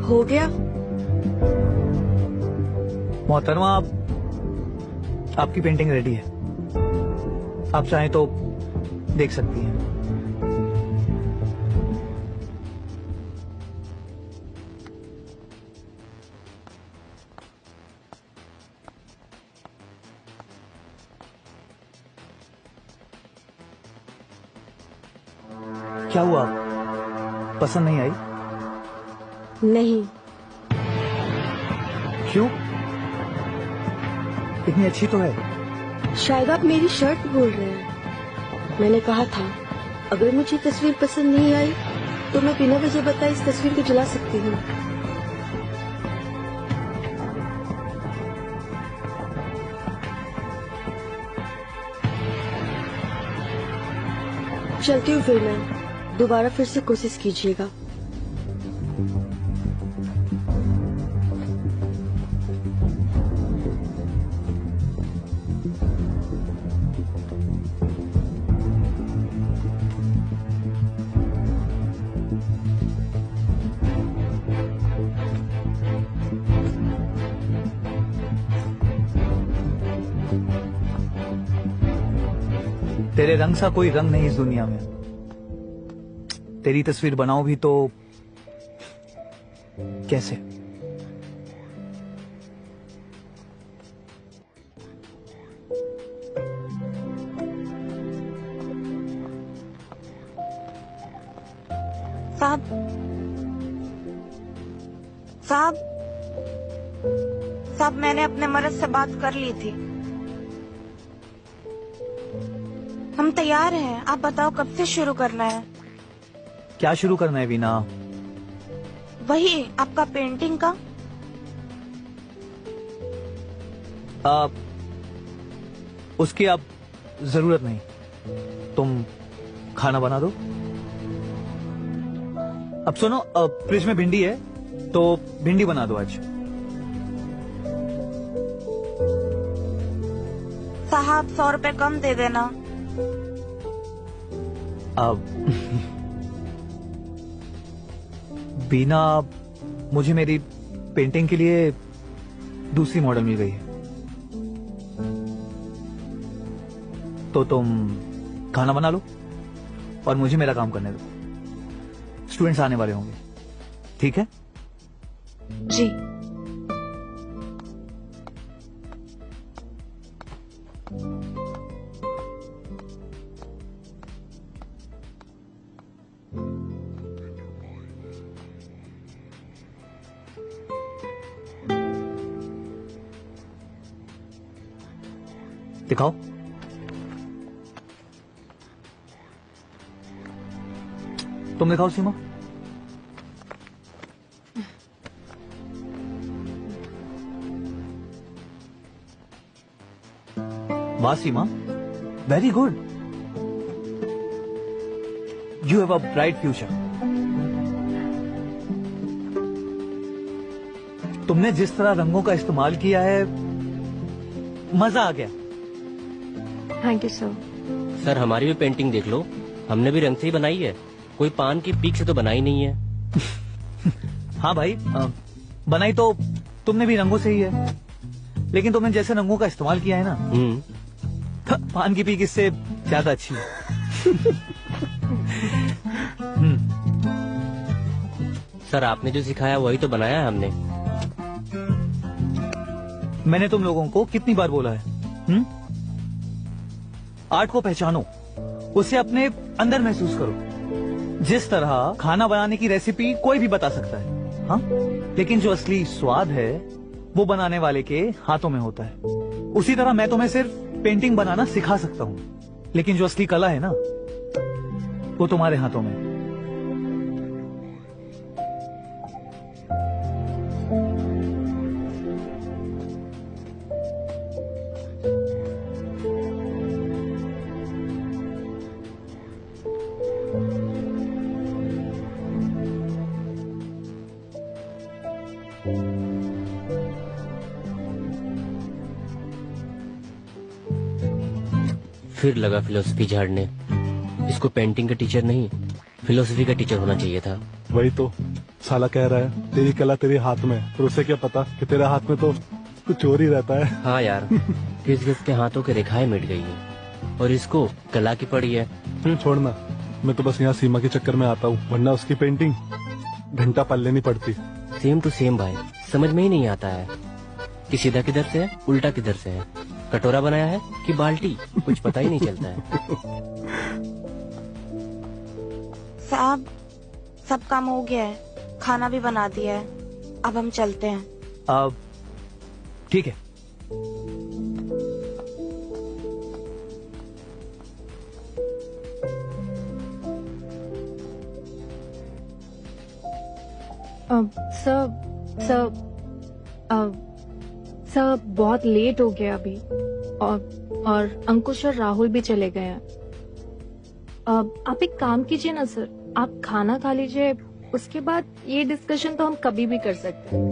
हो गया? मोहतरमा, आपकी पेंटिंग रेडी है। आप चाहें तो देख सकती हैं। क्या हुआ? पसंद नहीं आई? नहीं। क्यों? इतनी अच्छी तो है। शायद आप मेरी शर्ट बोल रहे हैं। मैंने कहा था अगर मुझे तस्वीर पसंद नहीं आई तो मैं बिना वजह बताए इस तस्वीर को जला सकती हूँ। चलती हूँ फिर मैं। दोबारा फिर से कोशिश कीजिएगा। तेरे रंग सा कोई रंग नहीं इस दुनिया में। तेरी तस्वीर बनाओ भी तो कैसे? साहब, साहब, साहब, मैंने अपने मर्द से बात कर ली थी। हम तैयार हैं। आप बताओ कब से शुरू करना है? क्या शुरू करना है वीना? वही आपका पेंटिंग का। उसकी अब जरूरत नहीं। तुम खाना बना दो। अब सुनो, फ्रिज में भिंडी है तो भिंडी बना दो आज। साहब 100 रुपए कम दे देना। अब बीना, मुझे मेरी पेंटिंग के लिए दूसरी मॉडल मिल गई है, तो तुम खाना बना लो और मुझे मेरा काम करने दो। स्टूडेंट्स आने वाले होंगे, ठीक है? जी। दिखाओ। तुम दिखाओ सीमा। वाह Seema, very good. You have a bright future. तुमने जिस तरह रंगों का इस्तेमाल किया है, मजा आ गया। Thank you sir. सर, हमारी भी पेंटिंग देख लो। हमने भी रंग से ही बनाई है, कोई पान की पीक से तो बनाई नहीं है। हाँ भाई, बनाई तो तुमने भी रंगों से ही है, लेकिन तुमने जैसे रंगों का इस्तेमाल किया है ना, पान की पीक इससे ज्यादा अच्छी है। सर, आपने जो सिखाया वही तो बनाया है हमने। मैंने तुम लोगों को कितनी बार बोला है, आर्ट को पहचानो, उसे अपने अंदर महसूस करो। जिस तरह खाना बनाने की रेसिपी कोई भी बता सकता है, हाँ, लेकिन जो असली स्वाद है वो बनाने वाले के हाथों में होता है। उसी तरह मैं तुम्हें सिर्फ पेंटिंग बनाना सिखा सकता हूँ, लेकिन जो असली कला है ना, वो तुम्हारे हाथों में। फिर लगा फिलोसफी झाड़ने। इसको पेंटिंग का टीचर नहीं, फिलोसफी का टीचर होना चाहिए था। वही तो। साला कह रहा है तेरी कला तेरे हाथ में है, पर उसे क्या पता कि तेरे हाथ में तो कुछ और ही रहता है। हाँ यार, घिस घिस के हाथों की रेखाएं मिट गई हैं और इसको कला की पड़ी है। छोड़ना, मैं तो बस यहाँ सीमा के चक्कर में आता हूँ, वरना उसकी पेंटिंग घंटा पल लेनी पड़ती। सेम टू सेम भाई, समझ में ही नहीं आता है कि सीधा किधर से है उल्टा किधर से है, कटोरा बनाया है कि बाल्टी, कुछ पता ही नहीं चलता है। साहब, सब काम हो गया है, खाना भी बना दिया है, अब हम चलते हैं। अब ठीक है। सर बहुत लेट हो गया अभी, और अंकुश और राहुल भी चले गए हैं। आप एक काम कीजिए ना सर, आप खाना खा लीजिए, उसके बाद ये डिस्कशन तो हम कभी भी कर सकते हैं।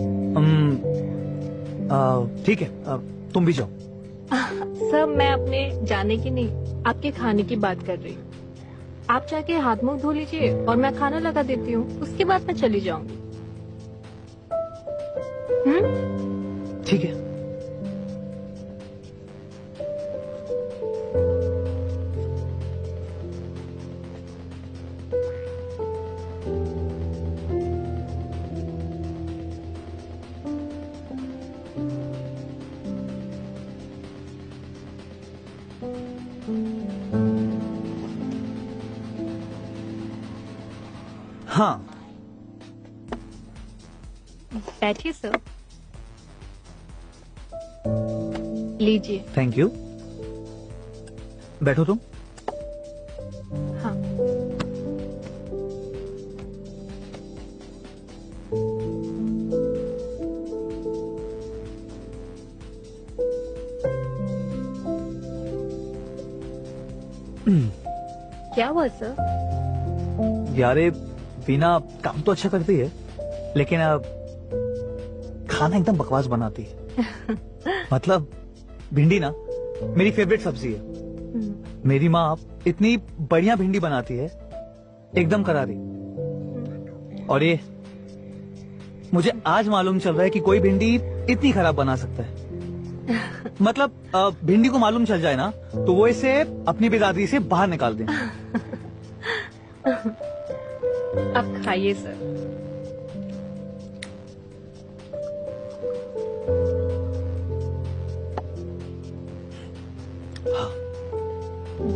ठीक है, तुम भी जाओ। सर मैं अपने जाने की नहीं, आपके खाने की बात कर रही हूँ। आप जाके हाथ मुंह धो लीजिए और मैं खाना लगा देती हूँ, उसके बाद मैं चली जाऊंगी। ठीक है। हाँ, बैठिए सर, लीजिए। Thank you. बैठो तुम। हाँ। क्या हुआ सर? यारे बीना काम तो अच्छा करती है, लेकिन अब खाना एकदम बकवास बनाती है। मतलब भिंडी ना मेरी फेवरेट सब्जी है। मेरी माँ इतनी बढ़िया भिंडी बनाती है, एकदम करारी। और ये मुझे आज मालूम चल रहा है कि कोई भिंडी इतनी खराब बना सकता है। मतलब भिंडी को मालूम चल जाए ना तो वो इसे अपनी बिरादरी से बाहर निकाल दें। आप खाइए सर।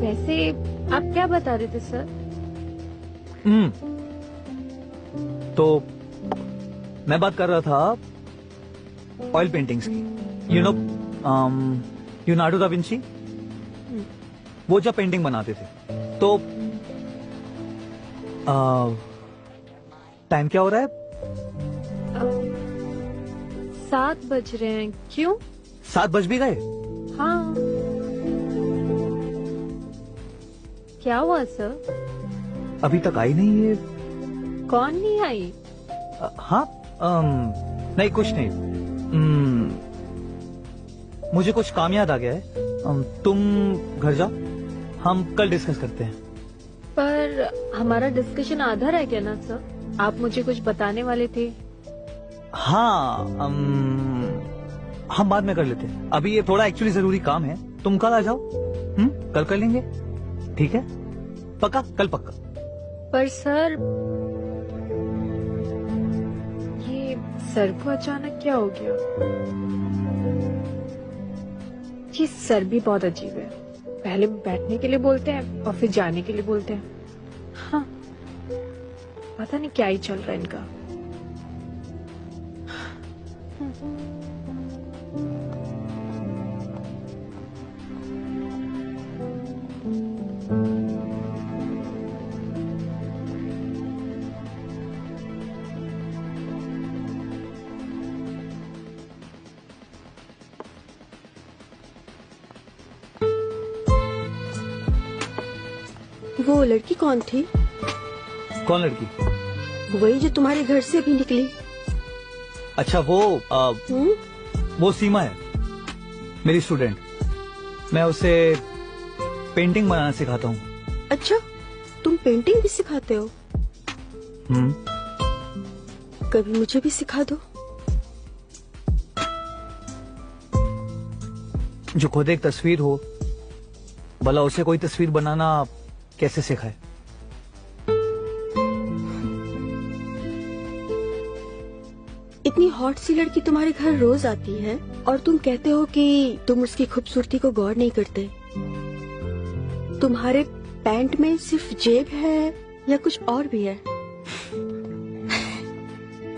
वैसे आप क्या बता रहे थे सर? तो मैं बात कर रहा था ऑयल पेंटिंग्स की। You know Leonardo da Vinci, वो जब पेंटिंग बनाते थे तो टाइम क्या हो रहा है? 7 बज रहे हैं। क्यों? 7 बज भी गए? हाँ। क्या हुआ सर? अभी तक आई नहीं है। कौन नहीं आई? हाँ, नहीं कुछ नहीं। मुझे कुछ काम याद आ गया है। तुम घर जाओ, हम कल डिस्कस करते हैं। पर हमारा डिस्कशन आधा रह गया ना सर, आप मुझे कुछ बताने वाले थे। हाँ, हम बाद में कर लेते हैं। अभी ये थोड़ा एक्चुअली जरूरी काम है। तुम कल आ जाओ, कल कर लेंगे। ठीक है? पक्का? कल पक्का। पर सर, ये सर को अचानक क्या हो गया? ये सर भी बहुत अजीब है, पहले बैठने के लिए बोलते हैं और फिर जाने के लिए बोलते हैं। हाँ, पता नहीं क्या ही चल रहा है इनका। वो लड़की कौन थी? कौन लड़की? वही जो तुम्हारे घर से भी निकली। अच्छा, वो सीमा है, मेरी स्टूडेंट। मैं उसे पेंटिंग बनाना सिखाता हूँ। अच्छा, तुम पेंटिंग भी सिखाते हो? कभी मुझे भी सिखा दो। जो खुद एक तस्वीर हो, भला उसे कोई तस्वीर बनाना कैसे सिखाए? इतनी हॉट सी लड़की तुम्हारे घर रोज आती है और तुम कहते हो कि तुम उसकी खूबसूरती को गौर नहीं करते। तुम्हारे पैंट में सिर्फ जेब है या कुछ और भी है?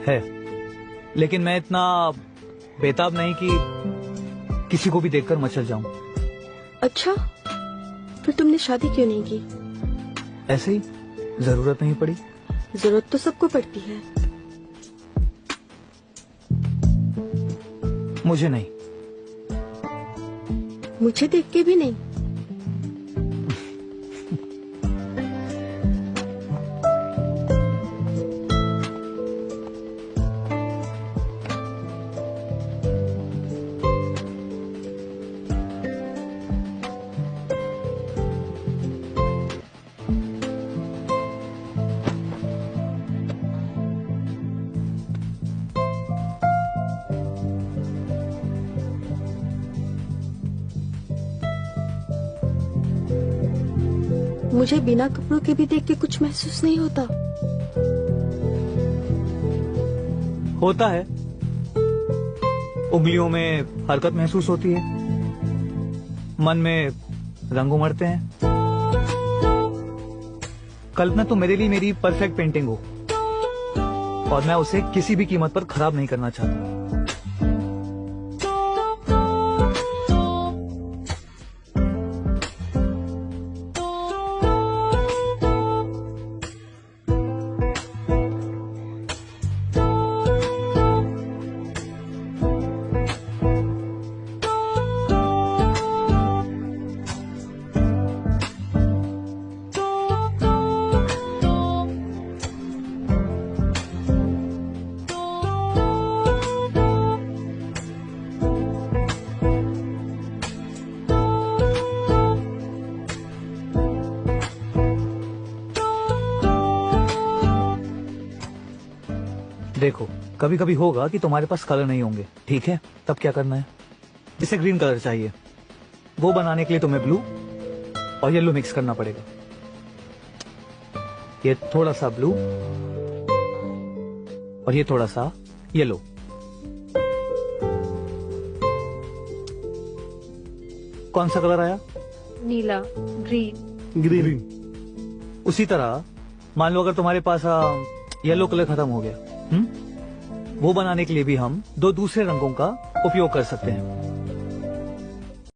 है, लेकिन मैं इतना बेताब नहीं कि किसी को भी देखकर मचल जाऊं। अच्छा, फिर तुमने शादी क्यों नहीं की? ऐसे ही, जरूरत नहीं पड़ी। जरूरत तो सबको पड़ती है। मुझे नहीं। मुझे देख के भी नहीं। मुझे बिना कपड़ों के भी देख के कुछ महसूस नहीं होता। होता है, उंगलियों में हरकत महसूस होती है, मन में रंग उमड़ते हैं। कल्पना तो मेरे लिए मेरी परफेक्ट पेंटिंग हो और मैं उसे किसी भी कीमत पर खराब नहीं करना चाहता। देखो, कभी कभी होगा कि तुम्हारे पास कलर नहीं होंगे, ठीक है? तब क्या करना है? इसे ग्रीन कलर चाहिए, वो बनाने के लिए तुम्हें ब्लू और येलो मिक्स करना पड़ेगा। ये थोड़ा सा ब्लू और ये थोड़ा सा येलो। कौन सा कलर आया? नीला, ग्रीन। ग्रीन। उसी तरह मान लो अगर तुम्हारे पास येलो कलर खत्म हो गया, वो बनाने के लिए भी हम दो दूसरे रंगों का उपयोग कर सकते हैं।